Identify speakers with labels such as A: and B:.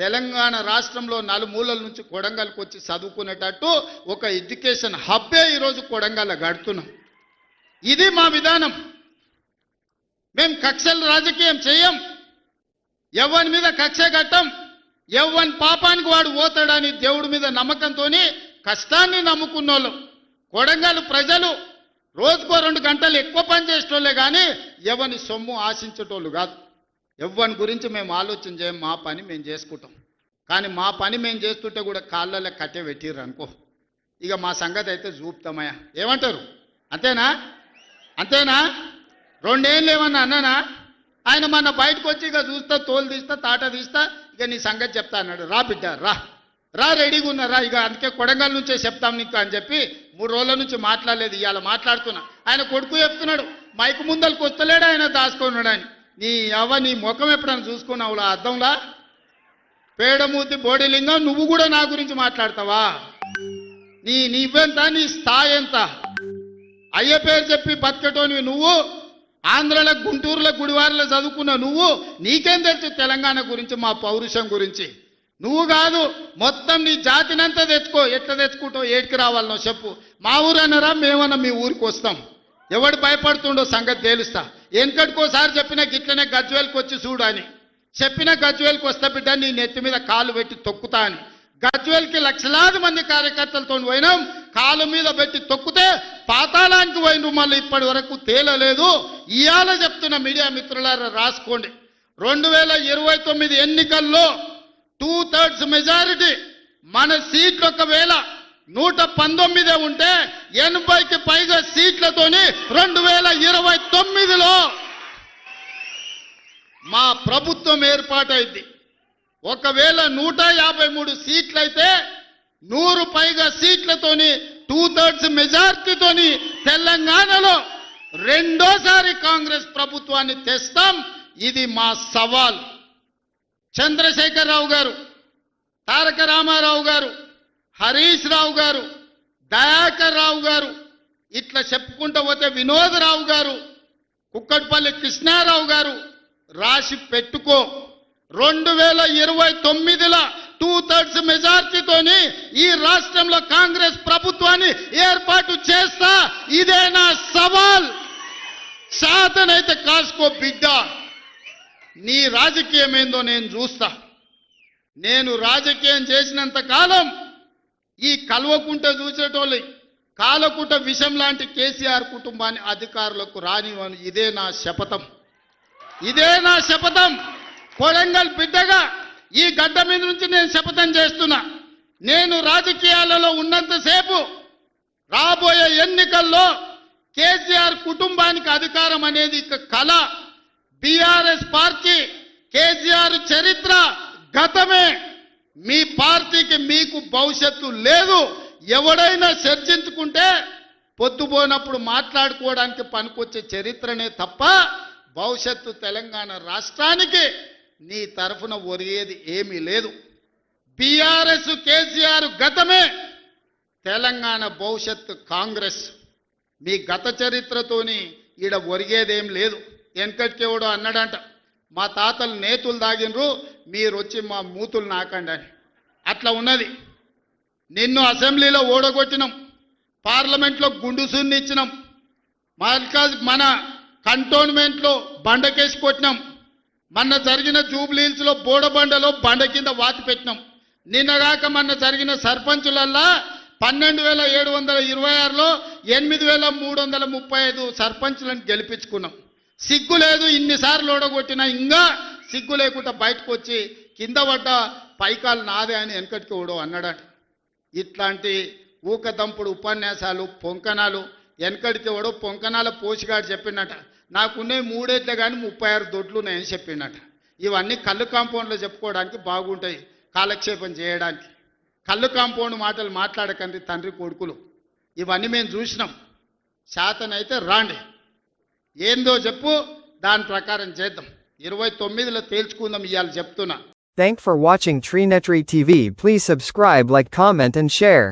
A: తెలంగాణ రాష్ట్రంలో నలుమూలల నుంచి కొడంగల్కి వచ్చి చదువుకునేటట్టు ఒక ఎడ్యుకేషన్ హబ్బే ఈరోజు కొడంగల్ గడుతున్నాం. ఇది మా విధానం. మేము కక్షల రాజకీయం చేయం, ఎవరి మీద కక్ష కట్టం, ఎవరి పాపానికి వాడు పోతాడని దేవుడి మీద నమ్మకంతో కష్టాన్ని నమ్ముకున్నోళ్ళం. కొడంగల్ ప్రజలు రోజుకో 2 గంటలు ఎక్కువ పని చేసేటోళ్ళే కానీ ఎవరిని సొమ్ము ఆశించేటోళ్ళు కాదు. ఎవరి గురించి మేము ఆలోచన చేయం, మా పని మేము చేసుకుంటాం. కానీ మా పని మేము చేస్తుంటే కూడా కాళ్ళల్లో కట్టె పెట్టిర్రు అనుకో, ఇక మా సంగతి అయితే చూపుతామయ్యా. ఏమంటారు? అంతేనా? అంతేనా? 2 ఏళ్ళు ఏమన్నా అన్నానా? ఆయన మన బయటకు వచ్చి ఇక చూస్తా, తోలు తీస్తా, తాట తీస్తా, ఇక నీ సంగతి చెప్తా అన్నాడు. రా బిడ్డ రా రా, రెడీగా ఉన్నారా? ఇక అందుకే కొడంగల్ నుంచే చెప్తాం నీకు అని చెప్పి 3 రోజుల నుంచి మాట్లాడలేదు, ఇవాళ మాట్లాడుతున్నా. ఆయన కొడుకు చెప్తున్నాడు, మైకు ముందరికి వస్తలేడు, ఆయన దాచుకున్నాడు అని. నీ ముఖం ఎప్పుడైనా చూసుకున్నావులా అద్దంలా? పేడమూతి బోడిలింగం, నువ్వు కూడా నా గురించి మాట్లాడతావా? నీవెంత, నీ స్థాయి ఎంత? అయ్య పేరు చెప్పి బతికటోనివి నువ్వు, ఆంధ్రలో గుంటూరులో గుడివారిలో చదువుకున్న నువ్వు, నీకేం తెలుసు తెలంగాణ గురించి, మా పౌరుషం గురించి? నువ్వు కాదు, మొత్తం నీ జాతినంతా తెచ్చుకో. ఎట్లా తెచ్చుకుంటావు? ఏడికి రావాలనో చెప్పు. మా ఊరు అన్నారా, మేమన్నా మీ ఊరికి వస్తాం. ఎవడు భయపడుతుండో సంగతి తేలుస్తా. వెనకటికోసారి చెప్పిన గిట్లనే గజ్వేల్కి వచ్చి చూడు అని చెప్పిన, గజ్వేల్కి వస్తా బిడ్డ, నీ నెత్తి మీద కాలు పెట్టి తొక్కుతా అని. గజ్వేల్కి లక్షలాది మంది కార్యకర్తలతో పోయినాం, కాలు మీద పెట్టి తొక్కితే పాతాళానికి పోయిన మళ్ళీ ఇప్పటి వరకు తేలలేదు. ఇవాళ చెప్తున్న మీడియా మిత్రులారా రాసుకోండి, 2029 ఎన్నికల్లో 2/3 మెజారిటీ మన సీట్లు ఒకవేళ 119 ఉంటే 80కి పైగా సీట్లతోని 2029లో మా ప్రభుత్వం ఏర్పాటైంది. ఒకవేళ 153 సీట్లయితే 100 పైగా సీట్లతోని 2/3 మెజారిటీతోని తెలంగాణలో రెండోసారి కాంగ్రెస్ ప్రభుత్వాన్ని తెస్తాం. ఇది మా సవాల్. చంద్రశేఖరరావు గారు, తారక రామారావు గారు, హరీష్ రావు గారు, దయాకర్ రావు గారు, ఇట్లా చెప్పుకుంటూ పోతే వినోదరావు గారు, కుక్కట్పల్లి కృష్ణారావు గారు, రాసి పెట్టుకో. 2029లో 2/3 మెజార్టీతోని ఈ రాష్ట్రంలో కాంగ్రెస్ ప్రభుత్వాన్ని ఏర్పాటు చేస్తా. ఇదే నా సవాల్. శాతనైతే కాసుకో బిడ్డ. నీ రాజకీయం ఏందో నేను చూస్తా. నేను రాజకీయం చేసినంత కాలం ఈ కల్వకుంట చూసేటోళ్ళు కాలకుంట విషం లాంటి కేసీఆర్ కుటుంబాన్ని అధికారులకు రానివ్వను. ఇదే నా శపథం. ఇదే నా శపథం. కొడంగల్ బిడ్డగా ఈ గడ్డ మీద నుంచి నేను శపథం చేస్తున్నా. నేను రాజకీయాలలో ఉన్నంతసేపు రాబోయే ఎన్నికల్లో కేసీఆర్ కుటుంబానికి అధికారం అనేది ఇక కళ. బీఆర్ఎస్ పార్టీ, కేసీఆర్ చరిత్ర గతమే. మీ పార్టీకి మీకు భవిష్యత్తు లేదు. ఎవడైనా చర్చించుకుంటే పొద్దుపోయినప్పుడు మాట్లాడుకోవడానికి పనికొచ్చే చరిత్రనే తప్ప భవిష్యత్తు తెలంగాణ రాష్ట్రానికి నీ తరఫున ఒరిగేది ఏమీ లేదు. బీఆర్ఎస్ కేసీఆర్ గతమే, తెలంగాణ భవిష్యత్తు కాంగ్రెస్. మీ గత చరిత్రతోని ఈడ ఒరిగేదేం లేదు. వెనకటికేవడో అన్నాడంట, మా తాతలు నేతులు దాగినరు, మీరు వచ్చి మా మూతులు నాకండి అని. అట్లా ఉన్నది. నిన్ను అసెంబ్లీలో ఓడగొట్టినాం, పార్లమెంట్లో గుండు సున్ని ఇచ్చినాం, మన కంటోన్మెంట్లో బండకేసి కొట్టినాం, మొన్న జరిగిన జూబ్లీహిల్స్లో బోడబండలో బండ కింద వాతి పెట్టినాం. నిన్నగాక మొన్న జరిగిన సర్పంచులల్లా 12,726లో 8,335 సర్పంచులను గెలిపించుకున్నాం. సిగ్గు లేదు, ఇన్నిసార్లు ఓడగొట్టినా ఇంకా సిగ్గు లేకుండా బయటకు వచ్చి కింద పడ్డ పైకాలు నాదే అని వెనకటికి ఓడో అన్నాడట. ఇట్లాంటి ఊకదంపుడు ఉపన్యాసాలు, పొంకనాలు వెనకడికి ఓడో పొంకనాల పోషగాడు చెప్పినట. నాకున్నాయి 3 ఏళ్ళే కానీ 36 దొడ్లు ఉన్నాయని చెప్పినట. ఇవన్నీ కళ్ళు కాంపౌండ్లో చెప్పుకోవడానికి బాగుంటాయి, కాలక్షేపం చేయడానికి. కళ్ళు కాంపౌండ్ మాటలు మాట్లాడకండి తండ్రి కొడుకులు. ఇవన్నీ మేము చూసినాం. శాతనైతే రాండి, ఏందో చెప్పు, దాని ప్రకారం చేద్దాం. 29లో తేల్చుకుందాం ఇవాళ చెప్తున్నా.
B: Thank for watching Treenetry TV. Please subscribe, like, comment and share.